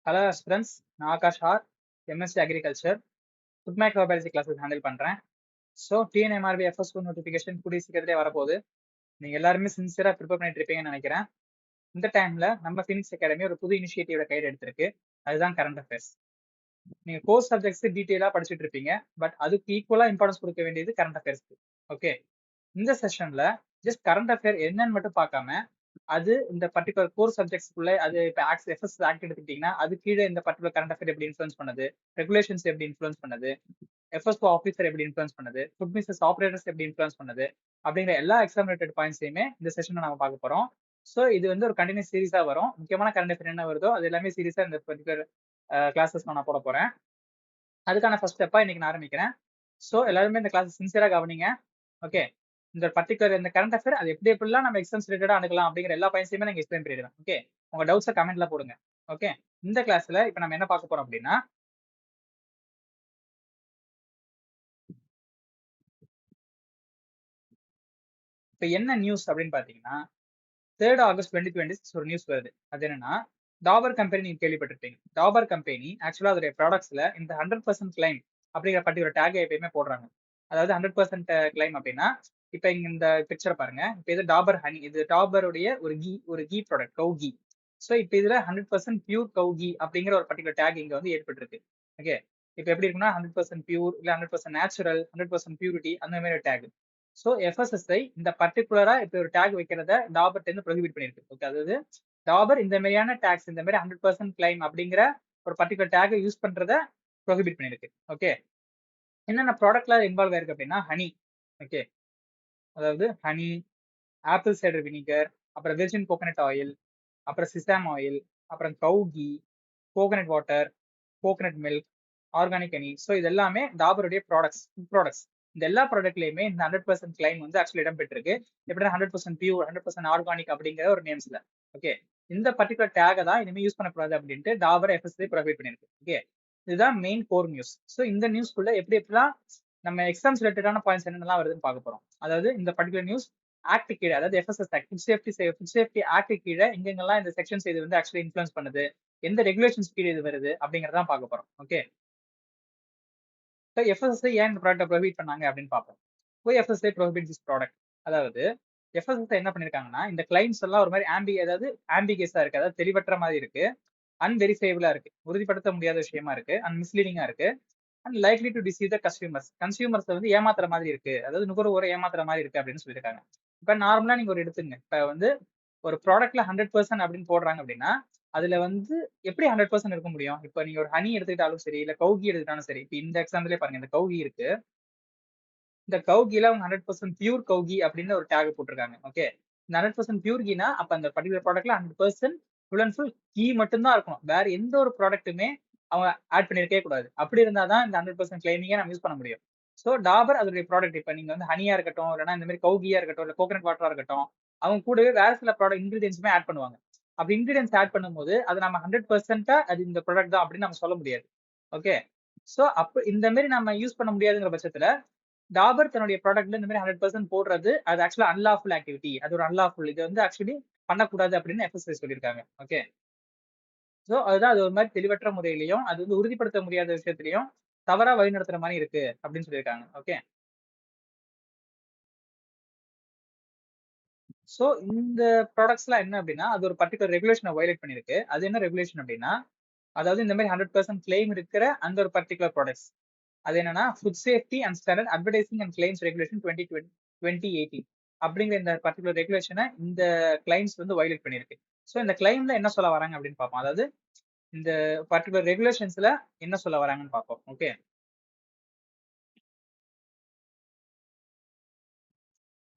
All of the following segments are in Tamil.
ஹலோ ஸ்டூடெண்ட்ஸ், நான் Akash R, MSc agriculture food microbiology classes handle பண்ணுறேன். ஸோ டிஎன்எம்ஆர்பி எஃப்எஸ்2 நோட்டிஃபிகேஷன் கூடிய சீக்கிரத்திலே வரப்போகுது. நீங்கள் எல்லாருமே சின்சியராக ப்ரிப்பேர் பண்ணிட்டு இருப்பீங்கன்னு நினைக்கிறேன். இந்த டைமில் நம்ம ஃபினிக்ஸ் அகாடமி ஒரு புது இனிஷியேட்டிவோட கைடு எடுத்திருக்கு. அதுதான் கரண்ட் அஃபேர்ஸ். நீங்கள் கோர்ஸ் சப்ஜெக்ட்ஸ் டீட்டெயிலாக படிச்சுட்டு இருப்பீங்க, பட் அதுக்கு ஈக்குவலாக இம்பார்ட்டன்ஸ் கொடுக்க வேண்டியது கரண்ட் அஃபேர்ஸ்க்கு. ஓகே, இந்த செஷனில் ஜஸ்ட் கரண்ட் அஃபேர் என்னன்னு மட்டும் பார்க்காம, அது இந்த பர்டிகுலர் கோர்ஸ் சப்ஜெக்ட்ஸ்க்குள்ள அது இப்போ எஃப்எஸ் ஆக்ட் எடுத்துக்கிட்டீங்கன்னா அது கீழே இந்த பர்டிகுலர் கரண்ட் அஃபேர் எப்படி இன்ஃப்ளூன்ஸ் பண்ணுது, ரெகுலேஷன்ஸ் எப்படி இன்ஃப்ளூன்ஸ் பண்ணுது, எஃப்எஸ்ஓ ஆஃபீஸர் எப்படி இன்ஃப்ளூன்ஸ் பண்ணுது, ஃபுட் பிசினஸ் ஆப்ரேட்டர்ஸ் எப்படி இன்ஃப்ளூன்ஸ் பண்ணுது அப்படிங்கிற எல்லா எக்ஸாம் ரிலேட்டட் பாயிண்ட்ஸையுமே இந்த செஷனை நம்ம பார்க்க போறோம். ஸோ இது வந்து ஒரு கண்டினியூஸ் சீரீஸா வரும். முக்கியமான கரண்ட் அஃபேர் என்ன வருதோ அது எல்லாமே சீரீஸா இந்த பர்டிகுலர் கிளாஸஸ் நான் போட போறேன். அதுக்கான ஃபர்ஸ்ட் ஸ்டெப்பா இன்னைக்கு நான் ஆரம்பிக்கிறேன். ஸோ எல்லாருமே இந்த கிளாஸ் சின்சியரா கவனிங்க. ஓகே, இந்த பர்டிகுலர் இந்த கரண்ட் அஃபேர் அது எப்படிலாம் நம்ம எக்ஸாம்ஸ் ரிலேட்டடா அணுகலாம் அப்படிங்கிற எல்லா பாயிண்ட்ஸையுமே நான் எக்ஸ்பிளைன் பண்ணிடுவேன். ஓகே, உங்க டவுட்ஸை கமெண்ட்ல போடுங்க. ஓகே, இந்த கிளாஸ்ல இப்போ நம்ம என்ன பார்க்க போறோம் அப்படின்னா, இப்போ என்ன நியூஸ் அப்படின்னு பாத்தீங்கன்னா 3rd August 2026 ஒரு நியூஸ் வருது. அது என்னன்னா, டாபர் கம்பெனி நீங்க கேள்விப்பட்டிருப்பீங்க. டாபர் கம்பெனி ஆக்சுவலா அதோட ப்ராடக்ட்ஸ்ல இந்த 100% கிளைம் அப்படிங்கிற பர்டிகுலர் டேக் எப்பயுமே போடுறாங்க. அதாவது 100% கிளைம் அப்படின்னா, இப்ப இங்க இந்த பிக்சர் பாருங்க. இப்ப இது டாபர் ஹனி, இது டாபருடைய ஒரு கீ ப்ராடக்ட், கவு கீ. ஸோ இப்ப இதுல 100% பியூர் கவு கீ அப்படிங்கிற ஒரு பர்டிகுலர் டேக் இங்க வந்து ஏற்பட்டிருக்கு. ஓகே, இப்ப எப்படி இருக்குன்னா 100% பியூர் இல்ல 100% நேச்சுரல், 100% பியூரிட்டி அந்த மாதிரி டேக். ஸோ எஃப்எஸ்எஸ்ஐ இந்த பர்டிகுலரா இப்ப ஒரு டேக் வைக்கிறத டாபர்ட் இருந்து ப்ரொஹிபிட் பண்ணிருக்கு. ஓகே, அதாவது டாபர் இந்த மாதிரியான டேக்ஸ், இந்த மாதிரி 100% கிளைம் அப்படிங்கிற ஒரு பர்டிகுலர் டேக் யூஸ் பண்றத ப்ரொஹிபிட் பண்ணிருக்கு. ஓகே, என்னென்ன ப்ராடக்ட்ல இன்வால்வ் ஆயிருக்கு அப்படின்னா ஹனி. ஓகே, அதாவது ஹனி, ஆப்பிள் சைடர் வினிகர், அப்புறம் வெர்ஜின் கோகனட் ஆயில், அப்புறம் சிசாம் ஆயில், அப்புறம் cow ghee, coconut water, coconut milk, organic honey. So இது எல்லாமே டாபருடைய ப்ராடக்ட்ஸ், ஃபுட் ப்ராடக்ட்ஸ். இந்த எல்லா ப்ராடக்ட்லயுமே இந்த 100% கிளைம் வந்து ஆக்சுவலி இடம் பெற்றிருக்கு. எப்படின்னா 100% பியூர், 100% ஆர்கானிக் அப்படிங்கிற ஒரு நேம்ஸ்ல. ஓகே, இந்த பர்டிகுலர் டேகை தான் இனிமே யூஸ் பண்ணக்கூடாது அப்படின்ட்டு டாபர் எஃப்எஸ்ஐ ப்ரொவைட் பண்ணிருக்கு. ஓகே, இதுதான் மெயின் கோர் நியூஸ். ஸோ இந்த நியூஸ்க்குள்ள எப்படிலாம் நம்ம எக்ஸாம்ஸ் ரிலேட்டடான பாயிண்ட்ஸ் என்னென்னலாம் வருதுன்னு பார்க்க போறோம். அதாவது இந்த பர்டிகுலர் நியூஸ் ஆக்ட் கீழே, அதாவது FSS act, food safety act கீழே எங்கெங்கெல்லாம் இந்த செக்ஷன்ஸ் இது வந்து ஆக்சுவலி இன்ஃப்ளூன்ஸ் பண்ணுது, எந்த ரெகுலேஷன்ஸ் கீழே இது வருது அப்படிங்கறதான் பார்க்க போறோம். ஓகே, எஃப்எஸ்எஸ்ஐ ஏன் இந்த ப்ராடக்ட் ப்ரொஹிபிட் பண்ணாங்க அப்படின்னு பார்ப்போம். FSI prohibit this product. அதாவது எஃப்எஸ்எஸ்ஐ என்ன பண்ணிருக்காங்கன்னா, இந்த கிளைம்ஸ் எல்லாம் ஒரு மாதிரி ஆம்பிகஸா இருக்கு, அதாவது தெளிவற்ற மாதிரி இருக்கு, அன்வெரிஃபைபிளா இருக்கு, உறுதிப்படுத்த முடியாத விஷயமா இருக்கு, அண்ட் மிஸ்லீடிங்கா இருக்கு, and likely to deceive the consumers வந்து ஏமாத்துற மாதிரி இருக்கு, அதாவது நுகர்வோரை ஏமாத்துற மாதிரி இருக்கு அப்படின்னு சொல்லியிருக்காங்க. இப்ப நார்மலா நீங்க ஒரு எடுத்துங்க, இப்ப வந்து ஒரு ப்ராடக்ட்ல 100% அப்படின்னு போடுறாங்க அப்படின்னா அதுல வந்து எப்படி 100% இருக்க முடியும்? இப்ப நீங்க ஒரு ஹனி எடுத்துக்கிட்டாலும் சரி, இல்ல கவுகி எடுத்துக்கிட்டாலும் சரி, இப்ப இந்த எக்ஸாம்பிளே பாருங்க, இந்த கவுகி இருக்கு, இந்த கவுகில அவங்க 100% பியூர் கவுகி அப்படின்னு ஒரு டேக் போட்டிருக்காங்க. ஓகே, இந்த 100% பியூர் கீனா அப்ப அந்த பர்டிகுலர் ப்ராடக்ட்ல 100% ஃபுல் அண்ட் ஃபுல் கீ மட்டும் தான் இருக்கணும், வேற எந்த ஒரு ப்ராடக்ட்டுமே அவங்க ஆட் பண்ணிருக்கவே கூடாது. அப்படி இருந்தாதான் இந்த 100% கிளைமிங்கை நம்ம யூஸ் பண்ண முடியும். ஸோ டாபர் அதோடைய ப்ராடக்ட், இப்ப நீங்க வந்து ஹனியா இருக்கட்டும், இல்லைன்னா இந்த மாதிரி கவுகியா இருக்கட்டும், இல்ல கோகனட் வாட்டரா இருக்கட்டும், அவங்க கூடவே வேற சில ப்ராடக்ட் இன்கிரீடியன்ஸுமே ஆட் பண்ணுவாங்க. அப்படி இன்கிரீடியன்ஸ் ஆட் பண்ணும்போது அது நம்ம 100% அது இந்த ப்ராடக்ட் தான் அப்படின்னு நம்ம சொல்ல முடியாது. ஓகே, ஸோ அப்ப இந்த மாதிரி நம்ம யூஸ் பண்ண முடியாதுங்கிற பட்சத்துல டாபர் தன்னுடைய ப்ராடக்ட்ல இந்த மாதிரி 100% போடுறது அது ஆக்சுவலா அன்லாஃபுல் ஆக்டிவிட்டி, அது ஒரு அன்லாஃபுல், இது வந்து ஆக்சுவலி பண்ணக்கூடாது அப்படின்னு எஃப்எஸ்ஐ சொல்லியிருக்காங்க. ஓகே, ஸோ அதுதான் அது ஒரு மாதிரி தெளிவற்ற முறையிலையும் அது வந்து உறுதிப்படுத்த முடியாத விஷயத்திலையும் தவறா வழிநடத்துற மாதிரி இருக்கு அப்படின்னு சொல்லியிருக்காங்க. ஓகே, ஸோ இந்த ப்ராடக்ட்ஸ்லாம் என்ன அப்படின்னா அது ஒரு பர்டிகுலர் ரெகுலேஷனை வயலேட் பண்ணிருக்கு. அது என்ன ரெகுலேஷன் அப்படின்னா, அதாவது இந்த மாதிரி 100% கிளைம் இருக்கிற அந்த ஒரு பர்டிகுலர் ப்ராடக்ட்ஸ், அது என்னன்னா food safety and standard advertising and claims regulation 2018 அப்படிங்கிற இந்த பர்டிகுலர் ரெகுலேஷனை இந்த கிளைம்ஸ் வந்து வயலேட் பண்ணிருக்கு. ஸோ இந்த கிளைம்ல என்ன சொல்ல வராங்க அப்படின்னு பார்ப்போம். அதாவது இந்த பர்டிகுலர் ரெகுலேஷன்ஸ்ல என்ன சொல்ல வராங்கன்னு பார்ப்போம். ஓகே,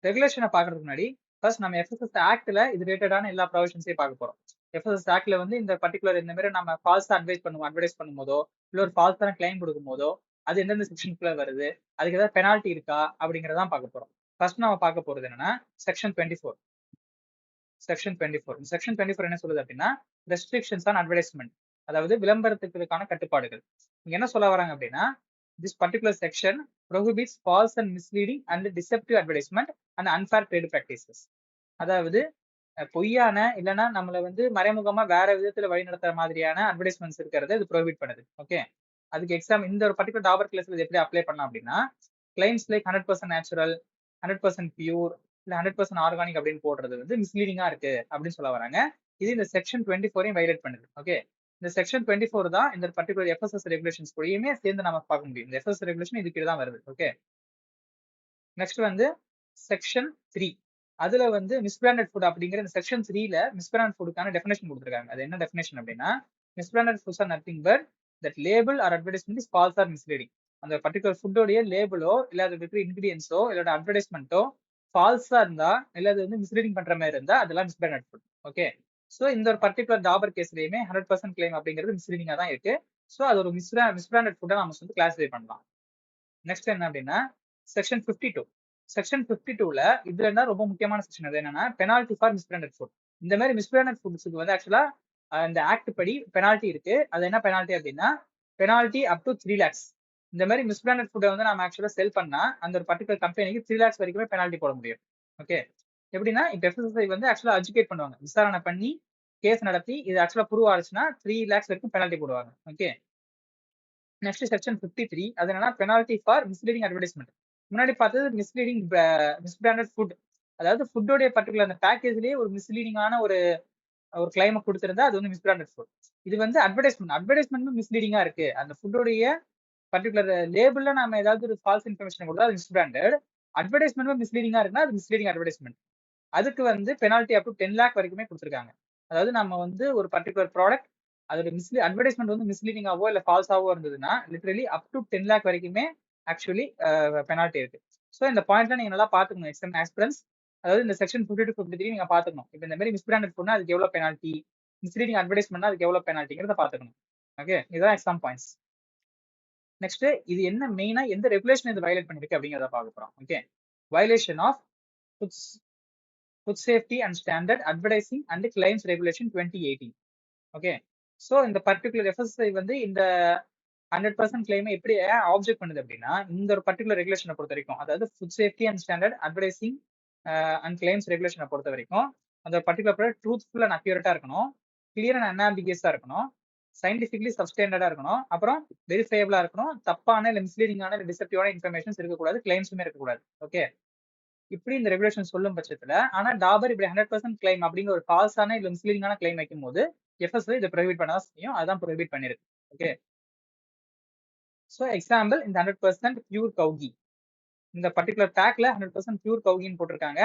ரெகுலேஷனை பார்க்கறதுக்கு முன்னாடி ஃபர்ஸ்ட் நம்ம எஃப்எஸ்எஸ் ஆக்ட்ல இது ரிலேட்டடான எல்லா ப்ரொவிஷன்ஸையும் பார்க்க போறோம். எஃப்எஸ்எஸ் ஆக்ட்ல வந்து இந்த பர்டிகுலர் இந்த மாதிரி நம்ம ஃபால்ஸா அட்வைஸ் பண்ணும்போதோ இல்ல ஒரு ஃபால்ஸான கிளைம் கொடுக்கும் போதோ அது எந்தெந்த செக்ஷனுக்குள்ள வருது, அதுக்கு ஏதாவது பெனால்ட்டி இருக்கா அப்படிங்கறதான் பார்க்க போறோம். ஃபர்ஸ்ட் நம்ம பார்க்க போறது என்னன்னா செக்ஷன் 24. செக்ஷன் 24, செக்ஷன் 24 என்ன சொல்லுது அப்படின்னா ரெஸ்ட்ரிக்ஷன்ஸ் ஆன் அட்வர்டைஸ்மெண்ட், அதாவது விளம்பரத்துக்கான கட்டுப்பாடுகள். இங்க என்ன சொல்ல வராங்க அப்படின்னா, this particular section prohibits false and misleading and deceptive advertisement and unfair trade practices. அதாவது பொய்யான இல்லைன்னா நம்மளை வந்து மறைமுகமா வேற விதத்துல வழி நடத்துற மாதிரியான அட்வர்டைஸ்மெண்ட்ஸ் இருக்கிறத இது ப்ரோஹிபிட் பண்ணுது. ஓகே, அதுக்கு எக்ஸாம் இந்த ஒரு பர்டிகுலர் டாபர் கிளாஸ்ல எப்படி அப்ளை பண்ணலாம் அப்படின்னா, கிளைம்ஸ் லைக் 100% நேச்சுரல், 100% பியூர், இல்ல 100% ஆர்கானிக் அப்படின்னு போடுறது வந்து மிஸ்லீடிங்கா இருக்கு அப்படின்னு சொல்ல வராங்க. இது இந்த செக்ஷன் 24 வைலேட் பண்ணுது. ஓகே, இந்த செக்ஷன் 24 தான் இந்த பர்டிகுலர் எஃப்எஸ்எஸ் ரெகுலேஷன்ஸ் கூடயுமே சேர்ந்து நம்ம பார்க்க முடியும். இந்த எஃப்எஸ்எஸ் ரெகுலேஷன் இதுக்கு தான் வருது. ஓகே, நெக்ஸ்ட் வந்து செக்ஷன் 3. அதுல வந்து மிஸ்பிராண்டட் ஃபுட் அப்படிங்கிற இந்த செக்ஷன் 3ல மிஸ்பிராண்டட் ஃபுட்டுக்கான டெஃபினேஷன் கொடுத்துருக்காங்க. அது என்ன டெஃபினேஷன் அப்படின்னா, misbranded foods are nothing but that label or advertisement is false or misleading. அந்த பர்டிகுலர் ஃபுட்டோடைய லேபிளோ இல்ல அது இருக்கிற இன்கிரீடியன்ஸோ இல்ல அட்வர்டைஸ்மெண்ட்டோ ஃபால்ஸா இருந்தா இல்ல அது வந்து மிஸ்லீடிங் பண்ற மாதிரி இருந்தா அதெல்லாம் மிஸ்பிராண்டட் ஃபுட். ஓகே, சோ இந்த ஒரு பர்டிகுலர் டாபர் கேஸ்லயுமே 100% கிளைம் அப்படிங்கிறது மிஸ்லீடிங்கா தான் இருக்கு. சோ அது ஒரு மிஸ்பிராண்டட் ஃபுட்டா நம்ம வந்து கிளாஸிஃபை பண்ணலாம். நெக்ஸ்ட் என்ன அப்படின்னா செக்ஷன் 52. செக்ஷன் 52ல இதுல என்ன ரொம்ப முக்கியமான செக்ஷன் அது என்னன்னா பெனால்டி ஃபார் மிஸ்பிராண்டட் ஃபுட். இந்த மாதிரி மிஸ்பிராண்டட் ஃபுட்ஸுக்கு வந்து ஆக்சுவலா இந்த ஆக்ட் படி பெனால்டி இருக்கு. அது என்ன பெனால்டி அப்படின்னா பெனால்டி அப் டு 3 lakhs. இந்த மாதிரி மிஸ்பிராண்டட் ஃபுட்டை வந்து நம்ம ஆக்சுவலா செல் பண்ணா அந்த ஒரு பர்டிகுலர் கம்பெனிக்கு 3 lakhs வரைக்குமே பெனால்டி போட முடியும். ஓகே, எப்படின்னா இப்ப எஃப்எஸ்எஸ்ஐ வந்து ஆக்சுவலா எஜுகேட் பண்ணுவாங்க, விசாரணை பண்ணி கேஸ் நடத்தி இது ஆக்சுவலா ப்ரூவ் ஆச்சுன்னா 3 lakhs வரைக்கும் பெனால்டி போடுவாங்க. ஓகே, நெக்ஸ்ட் செக்ஷன் 53 அது என்னன்னா பெனால்டி ஃபார் மிஸ்லீடிங் அட்வர்டைஸ்மெண்ட். முன்னாடி பார்த்தது மிஸ்லீடிங் மிஸ்பிராண்டட் ஃபுட், அதாவது ஃபுட்டோடைய பர்டிகுலர் அந்த பேக்கேஜ்லயே ஒரு மிஸ்லீடிங்கான ஒரு ஒரு கிளைமை கொடுத்திருந்தா அது வந்து மிஸ்பிராண்டட் ஃபுட். இது வந்து அட்வர்டைஸ்மெண்ட் மிஸ்லீடிங்கா இருக்கு, அந்த ஃபுட்டோடைய பர்டிகுலர் லேபிள்ல நம்ம ஏதாவது ஒரு ஃபால்ஸ் இன்ஃபர்மேஷன் கொடுத்தா அது மிஸ்பிராண்டட், அட்வர்டைஸ்மெண்ட் மிஸ்லீடிங்கா இருக்குன்னா அது மிஸ்லீடிங் அட்வர்டைஸ்மெண்ட். அதுக்கு வந்து பெனால்டி அப் டு 10 lakh வரைக்குமே கொடுத்துருக்காங்க. அதாவது நம்ம வந்து ஒரு பர்டிகுலர் ப்ராடக்ட் அதோட அட்வர்டைஸ்மெண்ட் வந்து மிஸ்லீடிங்காவோ இல்ல ஃபால்ஸாவோ இருந்ததுன்னா லிட்டரலி அப் டு 10 lakh வரைக்குமே ஆக்சுவலி பெனால்டி இருக்கு. ஸோ இந்த பாயிண்ட்ல நீங்க நல்லா பாத்துக்கணும் எக்ஸாம் ஆஸ்பிரன்ஸ். அதாவது இந்த செக்ஷன் 52 53 நீங்க பாத்துக்கணும். இப்போ இந்த மாதிரி மிஸ்பிராண்டட் பண்ணா அதுக்கு எவ்வளவு பெனால்டி, மிஸ்லீடிங் அட்வர்டைஸ்மெண்ட் அதுக்கு எவ்வளவு பெனால்ட்டிங்கிறத பாத்துக்கணும். ஓகே, இதுதான் எக்ஸாம் பாயிண்ட்ஸ். நெக்ஸ்ட் இது என்ன மெயினா எந்த ரெகுலேஷன் இது வயலேட் பண்ணிருக்கு அப்படிங்கிறத பார்க்க போறோம். Okay, violation of food safety and standard advertising and claims regulation 2018. Okay, so இந்த பர்டிகுலர் எஃப்எஸ்ஐ வந்து இந்த 100% கிளைமை எப்படி ஆப்ஜெக்ட் பண்ணுது அப்படின்னா இந்த ஒரு பர்டிகுலர் ரெகுலேஷனை பொறுத்த வரைக்கும், அதாவது food safety and standard advertising and claims ரெகுலேஷனை பொறுத்த வரைக்கும் அந்த பர்டிகுலர் ப்ராடக்ட் ட்ரூத்ஃபுல் அண்ட் அக்யூரேட்டா இருக்கணும், கிளியர் அண்ட் அன்ஆம்பிகியஸா இருக்கணும், சயின்டிபிக்லி சப்ஸ்டாண்டர்டா இருக்கணும், அப்புறம் வெரிஃபையபிளா இருக்கணும், தப்பான இல்லை மிஸ்லீடிங்கான இல்லை டிசெப்டிவான இன்ஃபர்மேஷன்ஸ் இருக்கக்கூடாது, கிளைம்ஸுமே இருக்கக்கூடாது. ஓகே, இப்படி இந்த ரெகுலேஷன் சொல்லும் பட்சத்துல ஆனா டாபர் இப்படி 100% கிளைம் அப்படிங்கிற ஒரு ஃபால்ஸான இல்ல மிஸ்லீடிங்கான கிளைம் வைக்கும் போது எஃப்எஸ்ஐ இதை ப்ரொஹிபிட் பண்ணதான் செய்யும். அதான் ப்ரொஹிபிட் பண்ணிருக்கு. ஓகே, ஸோ எக்ஸாம்பிள் இந்த 100% பியூர் கவுகி, இந்த பர்டிகுலர் டேக்ல 100% பியூர் கவுகின்னு போட்டிருக்காங்க.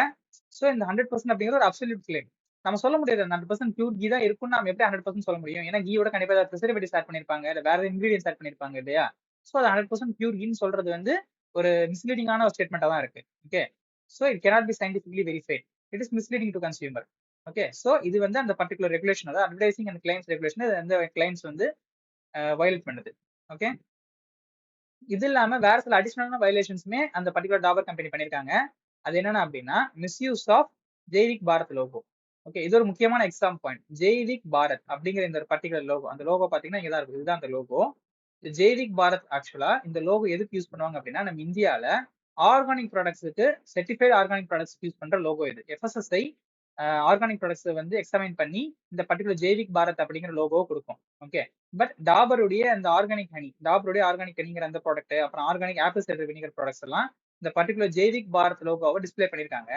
ஸோ இந்த 100% அப்படிங்கிற ஒரு அப்சல்யூட் கிளைம் நம்ம சொல்ல முடியாது. 100% பியூர் கீ தான் இருக்கும்னு நம்ம எப்படி 100% சொல்ல முடியும்? ஏன்னா கீயோட கண்டிப்பா ஏதாவது ப்ரிசர்வேட்டிவ்ஸ் ஆட் பண்ணிருப்பாங்க, இல்ல வேற இன்கிரீடியன்ஸ் ஆட் பண்ணிருப்பாங்க இல்லையா? ஸோ அது 100% பியூர் கீன்னு சொல்றது வந்து ஒரு மிஸ்லீடிங்கான ஒரு ஸ்டேட்மெண்டா தான் இருக்கு. Okay, so it cannot be scientifically verified, it is misleading to consumer. Okay, so இது வந்து அந்த பர்டிகுலர் ரெகுலேஷன், அதாவது அட்வர்டைசிங் அண்ட் கிளைம்ஸ் ரெகுலேஷன் அந்த கிளைம்ஸ் வந்து வயலேட் பண்ணுது. ஓகே, இது இல்லாம வேற சில அடிஷனலான வயலேஷன்ஸுமே அந்த பர்டிகுலர் டாபர் கம்பெனி பண்ணிருக்காங்க. அது என்னன்னா அப்படின்னா misuse of Jaivik Bharat logo. Okay, இது ஒரு முக்கியமான எக்ஸாம் பாயிண்ட். ஜெய்விக் பாரத் அப்படிங்கிற இந்த பர்டிகுலர் லோகோ, அந்த லோகோ பாத்தீங்கன்னா இங்கதான் இருக்கு, இதுதான் அந்த லோகோ. ஜெய்விக் பாரத் ஆக்சுவலா இந்த லோகோ எதுக்கு யூஸ் பண்ணுவாங்க அப்படின்னா நம்ம இந்தியால ஆர்கானிக் ப்ராடக்ட்ஸுக்கு சர்டிஃபைட் ஆர்கானிக் ப்ராடக்ட்ஸ் யூஸ் பண்ற லோகோ இது. எஃப்எஸ்எஸ்ஐ ஆர்கானிக் ப்ராடக்ட்ஸ் வந்து எக்ஸாமின் பண்ணி இந்த பர்டிகுலர் ஜெய்விக் பாரத் அப்படிங்கிற லோகோ கொடுக்கும். ஓகே, பட் டாபருடைய அந்த ஆர்கானிக் ஹனி, டாபருடைய ஆர்கானிக் ஹனிங்கிற அந்த ப்ராடக்ட், அப்புறம் organic apple cider vinegar products எல்லாம் இந்த பர்டிகுலர் ஜெய்விக் பாரத் லோகோவை டிஸ்பிளே பண்ணிருக்காங்க.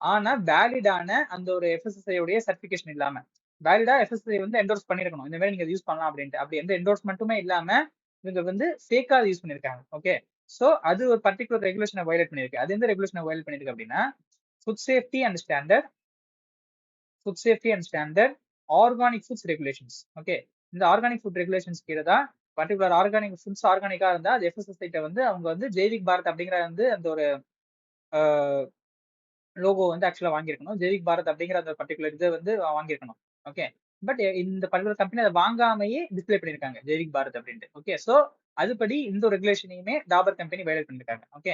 ஆனா வேலிடான அந்த ஒரு எஃப்எஸ்எஸ்ஐ உடைய சர்டிபிகேஷன் இல்லாம, வேலிடா எஃப்எஸ்எஸ்ஐ வந்து என்டோர்ஸ் பண்ணிருக்கணும் இந்த மாதிரி நீங்க யூஸ் பண்ணலாம் அப்படின்ட்டு, அப்படி எந்த என்டோர்ஸ்மெண்ட்டுமே இல்லாம இவங்க வந்து ஃபேக்கா யூஸ் பண்ணிருக்காங்க. ஓகே, சோ அது ஒரு பர்டிகுலர் ரெகுலேஷனை வயலேட் பண்ணிருக்கு. அது எந்த ரெகுலேஷனை வயலேட் பண்ணிருக்கு அப்படின்னா food safety and standard organic foods regulations. Okay, இந்த ஆர்கானிக் ஃபுட் ரெகுலேஷன்ஸ் கீழே தான் பர்டிகுலர் ஆர்கானிக் ஃபுட்ஸ் ஆர்கானிக்கா இருந்தா அது எஃப்எஸ்எஸ்ஐ வந்து அவங்க வந்து ஜெய்விக் பாரத் அப்படிங்கிற வந்து அந்த ஒரு லோகோ வந்து ஆக்சுவலா வாங்கியிருக்கணும், ஜெய்விக் பாரத் அப்படிங்கிற அந்த பர்டிகுலர் இதை வந்து வாங்கியிருக்கணும். ஓகே, பட் இந்த பர்டிகுலர் கம்பெனி அதை வாங்காமையே டிஸ்பிளே பண்ணிருக்காங்க ஜெய்விக் பாரத் அப்படின்ட்டு. ஓகே, சோ அதுபடி இந்த ரெகுலேஷனையுமே டாபர் கம்பெனி வயலேட் பண்ணிருக்காங்க. ஓகே,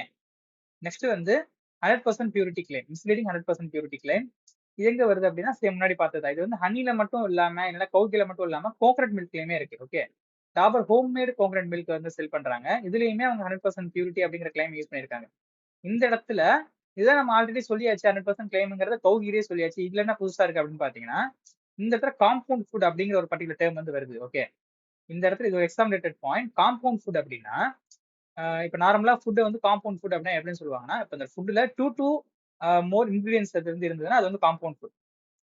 நெக்ஸ்ட் வந்து 100% purity claim, misleading 100% purity claim. இது எங்க வருது அப்படின்னா சேம் முன்னாடி பார்த்ததா, இது வந்து ஹனில மட்டும் இல்லாம இல்ல கவுகில மட்டும் இல்லாம கோகனட் மில்க்லயுமே இருக்கு. Okay, Dabur homemade coconut milk வந்து செல் பண்றாங்க, இதுலயுமே அவங்க 100% பியூரிட்டி அப்படிங்கிற கிளைம் யூஸ் பண்ணிருக்காங்க. இந்த இடத்துல இதுதான் நம்ம ஆல்ரெடி சொல்லியாச்சு 100% கிளைம்ங்கிறத கௌகிரியே சொல்லியாச்சு. இதுல என்ன புதுசா இருக்கு அப்படின்னு பாத்தீங்கன்னா, இந்த இடத்துல காம்பவுண்ட் ஃபுட் அப்படிங்கிற ஒரு பர்டிகுலர் டேர்ம் வந்து வருது. ஓகே, இந்த இடத்துல இது ஒரு exam related point. Compound food அப்படின்னா இப்ப நார்மலா ஃபுட் வந்து காம்பவுண்ட் ஃபுட் அப்படின்னா எப்படின்னு சொல்லுவாங்கன்னா, இப்ப இந்த ஃபுட்ல 2 to மோர் இன்கிரியன்ஸ் அது வந்து இருந்ததுன்னா அது வந்து காம்பவுண்ட் ஃபுட்.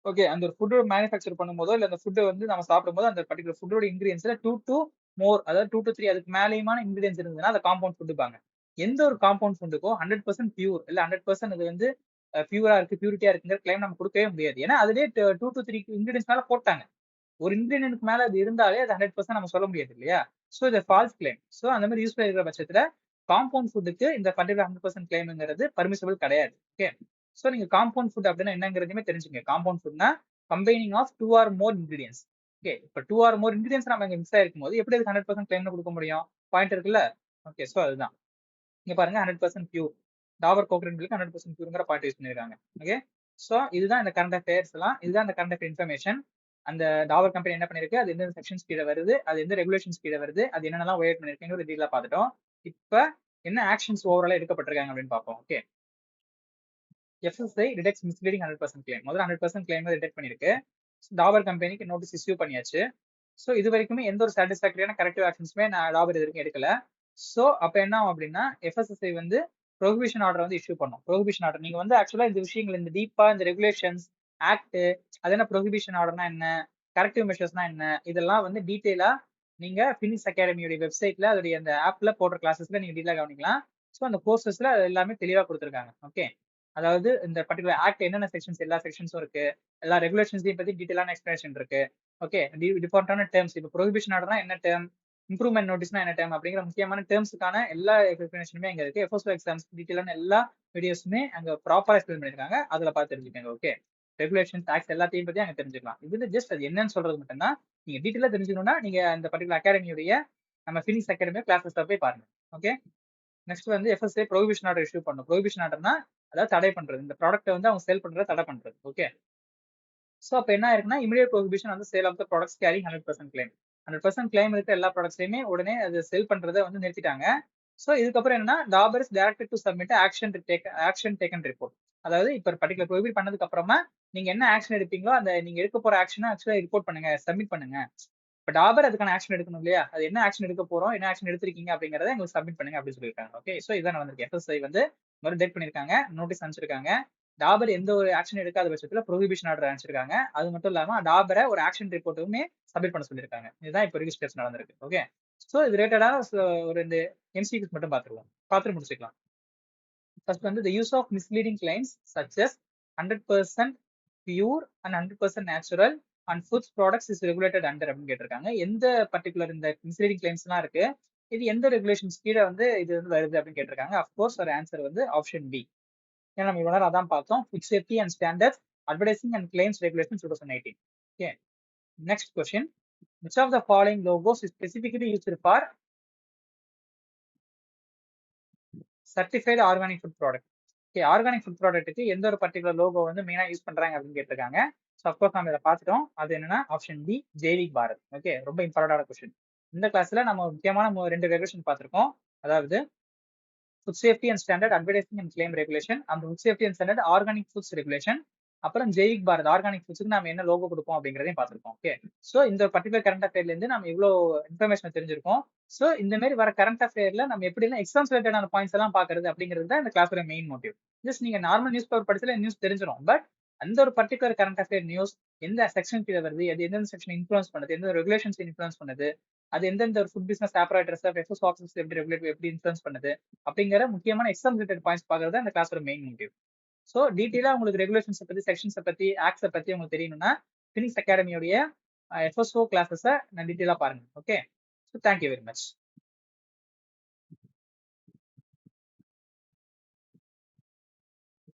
ஓகே, அந்த ஒரு ஃபுட் மேனுஃபேக்சர் பண்ணும்போதோ இல்ல அந்த ஃபுட் வந்து நம்ம சாப்பிடும்போது அந்த பர்டிகுலர் ஃபுட்டோட இன்கிரியன்ஸ்ல 2 to மோர், அதாவது 2 to 3 அதுக்கு மேலேயுமான இன்கிரியன்ஸ் இருந்ததுன்னா அதை காம்பவுண்ட் ஃபுட்டுப்பாங்க. எந்த ஒரு காம்பவுண்ட் ஃபுட்டுக்கோ 100% பியூர் இல்ல 100% அது வந்து பியூரா இருக்கு, பியூரிட்டியா இருக்குங்கிற கிளைம் நம்ம கொடுக்கவே முடியாது. ஏன்னா அதுலயே 2 to 3 இன்கிரியன்ஸ் மேல போட்டாங்க. ஒரு இன்கிரீடியன்ட்க்கு மேல அது இருந்தாலே அது 100% நம்ம சொல்ல முடியாது இல்லையா? சோ இது ஃபால்ஸ் கிளைம். சோ அந்த மாதிரி யூஸ் பண்ணிருக்கிற பட்சத்துல காம்பவுண்ட் ஃபுட்டுக்கு இந்த பர்டிகுலர் 100% கிளைம்ங்கிறது பர்மிசபிள் கிடையாது. ஓகே, சோ நீங்க காம்பவுண்ட் ஃபுட் அப்படின்னா என்னங்கிறதையுமே தெரிஞ்சுங்க. காம்பவுண்ட் ஃபுட்னா combining of 2 or more ingredients. Okay, இப்ப 2 ஆர் மோர் இன்கிரியன்ஸ் நம்ம இங்க மிக்ஸ் ஆயிருக்கும் போது எப்படி அது 100% கிளைம்னு கொடுக்க முடியும்? பாயிண்ட் இருக்குல்ல? ஓகே, சோ அதுதான் இங்க பாருங்க 100% பியூர். டாபர் கோகனட் மில்க் 100% பியூர்ங்கிற பாயிண்ட் யூஸ் பண்ணிருக்காங்க. ஓகே, சோ இதுதான் இந்த கரண்ட் அஃபேர்ஸ் எல்லாம். இதுதான் இந்த கரண்ட் அஃபேர் இன்ஃபர்மேஷன். அந்த டாபர் கம்பெனி என்ன பண்ணிருக்கு, அது எந்த செக்ஷன்ஸ் கீழே வருது, அது எந்த ரெகுலேஷன்ஸ் கீழே வருது, அது என்னென்னலாம் ஒயர் பண்ணிருக்கீங்க டீட்டெயிலா பார்த்துட்டோம். இப்ப என்ன ஆக்ஷன்ஸ் ஓவராலா எடுக்கப்பட்டிருக்காங்க அப்படின்னு பார்ப்போம். Okay, FSI detects misleading 100% claim. முதல்ல 100% கிளைம் டிடெக்ட் பண்ணிருக்கு. டாபர் கம்பெனிக்கு நோட்டீஸ் இஷ்யூ பண்ணியாச்சு. சோ இது வரைக்குமே எந்த ஒரு சாட்டிஸ்ஃபேக்டரியான கரெக்டிவ் ஆக்ஷன்ஸுமே நான் டாபர் இது வரைக்கும் எடுக்கல. சோ அப்ப என்ன ஆகும் அப்படின்னா FSSI வந்து ப்ரொஹிபிஷன் ஆர்டர் வந்து இஷ்யூ பண்ணும். ப்ரொஹிபிஷன் ஆர்டர் நீங்க வந்து ஆக்சுவலா இந்த விஷயங்கள் இந்த டீப்பா இந்த ரெகுலேஷன்ஸ் ஆக்ட் அது என்ன ப்ரொஹிபிஷன் ஆர்டர்னா என்ன, கரெக்டிவ் மெஷர்ஸ்னா என்ன, இதெல்லாம் வந்து டீடைலா நீங்க ஃபினிக்ஸ் அகாடமியோட வெப்சைட்ல அதோட அந்த ஆப்ல போடுற கிளாஸஸ்ல நீங்க டீடைலா கவனிக்கலாம். ஸோ அந்த கோர்சஸ்ல எல்லாமே தெளிவா கொடுத்துருக்காங்க. ஓகே, அதாவது இந்த பர்டிகுலர் ஆக்ட் என்னென்ன செக்ஷன்ஸ் எல்லா செக்ஷன்ஸும் இருக்கு, எல்லா ரெகுலேஷன்ஸையும் பத்தி டீடைலான எக்ஸ்பிளேஷன் இருக்கு. ஓகே, டிஃபால்ட்டான டேர்ம்ஸ் இப்போ ப்ரொஹிபிஷன் ஆர்டர்னா என்ன டேர்ம், இம்ப்ரூவ்மெண்ட் நோட்டீஸ்னா என்ன டேர்ம் அப்படிங்கிற முக்கியமான டேர்ம்ஸ்க்கான எல்லா எக்ஸ்பிளேஷனுமே அங்க இருக்கு. FSO எக்ஸாம்ஸ் டீடைலான எல்லா வீடியோஸுமே அங்க ப்ராப்பரா எக்ஸ்பிளைன் பண்ணிருக்காங்க. அதுல பார்த்து தெரிஞ்சுக்கோங்க. ஓகே, ரெகுலேஷன்ஸ் ஆக்ட்ஸ் எல்லாத்தையும் பத்தி அங்க தெரிஞ்சுக்கலாம். இது ஜஸ்ட் அது என்னன்னு சொல்றது மட்டும்தான். நீங்க டீடைலா தெரிஞ்சுக்கணும்னா நீங்க அந்த பர்டிகுலர் அகாடமியுடைய நம்ம ஃபினிக்ஸ் அகாடமி கிளாஸஸ் போய் பாருங்க. ஓகே, நெக்ஸ்ட் வந்து FSI ப்ரொஹிபிஷன் ஆர்டர் இஷ்யூ பண்ணும். ப்ரொஹிபிஷன் ஆர்டர்னா அதாவது தடை பண்றது, இந்த ப்ராடக்ட் வந்து அவங்க சேல் பண்றத தடை பண்றது. ஓகே, சோ அப்ப என்ன ஆயிருக்குன்னா இமிடியேட் ப்ரொஹிபிஷன் வந்து sale of the products carrying 100% claim. 100% claim இருக்க எல்லா ப்ராடக்ட்ஸையுமே உடனே அது செல் பண்றதை வந்து நிறுத்திட்டாங்க. சோ இதுக்கப்புறம் என்னன்னா Dabur is directed to submit action taken report. அதாவது இப்ப பர்டிகுலர் ப்ரொஹிபிட் பண்ணதுக்கு அப்புறமா நீங்க என்ன ஆக்ஷன் எடுப்பீங்களோ அந்த நீங்க எடுக்க போற ஆக்ஷனை ஆக்சுவலா ரிப்போர்ட் பண்ணுங்க, சப்மிட் பண்ணுங்க. இப்ப டாபர் அதுக்கான ஆக்ஷன் எடுக்கணும் இல்லையா, அது என்ன ஆக்ஷன் எடுக்க போறோம், என்ன ஆக்ஷன் எடுத்திருக்கீங்க அப்படிங்கறத எங்களுக்கு சப்மிட் பண்ணுங்க அப்படின்னு சொல்லியிருக்காங்க. ஓகே, சோ இதான் வந்திருக்கு. FSI வந்து டேட் பண்ணிருக்காங்க, நோட்டீஸ் அனுப்பிச்சிருக்காங்க. டாபர் எந்த ஒரு ஆக்ஷன் எடுக்காத பட்சத்துல ப்ரொஹிபிஷன் ஆர்டர் அனுப்பிச்சிருக்காங்க. அது மட்டும் இல்லாம டாபரை ஒரு ஆக்ஷன் ரிப்போர்ட்டுமே சப்மிட் பண்ண சொல்லியிருக்காங்க. இதுதான் இப்போ வரைக்கும் ஸ்டெப்ஸ் நடந்திருக்கு. ஓகே, சோ இது ரிலேட்டடான ஒரு இந்த MCQs மட்டும் பார்த்துருவோம், பார்த்துட்டு முடிச்சுக்கலாம். ஃபர்ஸ்ட் வந்து the use of misleading claims such as 100% pure and 100% natural and foods products is regulated under அப்படின்னு கேட்டிருக்காங்க. எந்த பர்டிகுலர் இந்த மிஸ்லீடிங் கிளைம்ஸ்லாம் இருக்கு, இது எந்த ரெகுலேஷன்ஸ் கீழே வந்து இது வந்து வருது அப்படின்னு கேட்டிருக்காங்க. அஃப்கோர்ஸ் ஒரு ஆன்சர் வந்து ஆப்ஷன் பி. ஏன்னா நம்ம இவ்வளவு நேரம் அதான் பார்த்தோம், food safety and standards advertising and claims regulation 2018. Okay, next question, which of the following logos is specifically used for certified organic food product? Okay, organic food ப்ராடக்ட்டுக்கு எந்த ஒரு பர்டிகுலர் லோகோ வந்து மெயினா யூஸ் பண்றாங்க அப்படின்னு கேட்டிருக்காங்க. ஸோ அப்கோர்ஸ் நம்ம இதை பார்த்துட்டோம். அது என்னன்னா ஆப்ஷன் பி, ஜெய்விக் பாரத். ஓகே, ரொம்ப இம்பார்ட்டன்டான கொஸ்டின். இந்த கிளாஸ்ல நம்ம முக்கியமான 2 ரெகுலேஷன் பார்த்திருக்கோம். அதாவது food safety and standard advertising and claim regulation, அந்த food safety and standard organic foods regulation, அப்புறம் ஜெய்விக் பாரத் ஆர்கானிக் ஃபுட்ஸ்க்கு நம்ம என்ன லோகோ கொடுப்போம் அப்படிங்கிறதையும் பார்த்திருக்கோம். ஓகே, ஸோ இந்த பர்டிகுலர் கரண்ட் அஃபேர்ல இருந்து நம்ம இவ்வளோ இன்ஃபர்மேஷன் தெரிஞ்சிருக்கோம். ஸோ இந்த மாதிரி வர கரண்ட் அஃபேர்ல நம்ம எப்படி எக்ஸாம்ஸ் ரிலேட்டடான பாயிண்ட்ஸ் எல்லாம் பாக்குறது அப்படிங்கிறது தான் இந்த கிளாஸோட மெயின் மோட்டிவ். ஜஸ்ட் நீங்க நார்மல் நியூஸ் பேப்பர் படிச்சல நியூஸ் தெரிஞ்சிடும். பட் அந்த ஒரு பர்டிகுலர் கரண்ட் அஃபேர் நியூஸ் எந்த செக்ஷன் கீழே வருது, அது எந்தெந்த செக்ஷன் இன்ஃபுளுன்ஸ் பண்ணுது, எந்த ரெகுலேஷன்ஸ் இன்ஃபுளுன்ஸ் பண்ணுது, அது எந்தெந்த ஒரு food business operators FSO office எப்படி ரெகுலேட் எப்படி இன்ஃபுளுன்ஸ் பண்ணுது அப்படிங்கிற முக்கியமான எக்ஸாம் ரிலேட்டட் பாயிண்ட்ஸ் பாக்குறது இந்த கிளாஸோட மெயின் மோட்டிவ். ஸோ டீட்டெயிலா உங்களுக்கு ரெகுலேஷன்ஸை பத்தி, செக்ஷன்ஸை பத்தி, ஆக்ட்ஸை பத்தி உங்களுக்கு தெரியணும்னா ஃபினிக்ஸ் அகாடமியோடைய FSO கிளாஸஸை நான் டீட்டெயிலா பாருங்க. Okay, so thank you very much.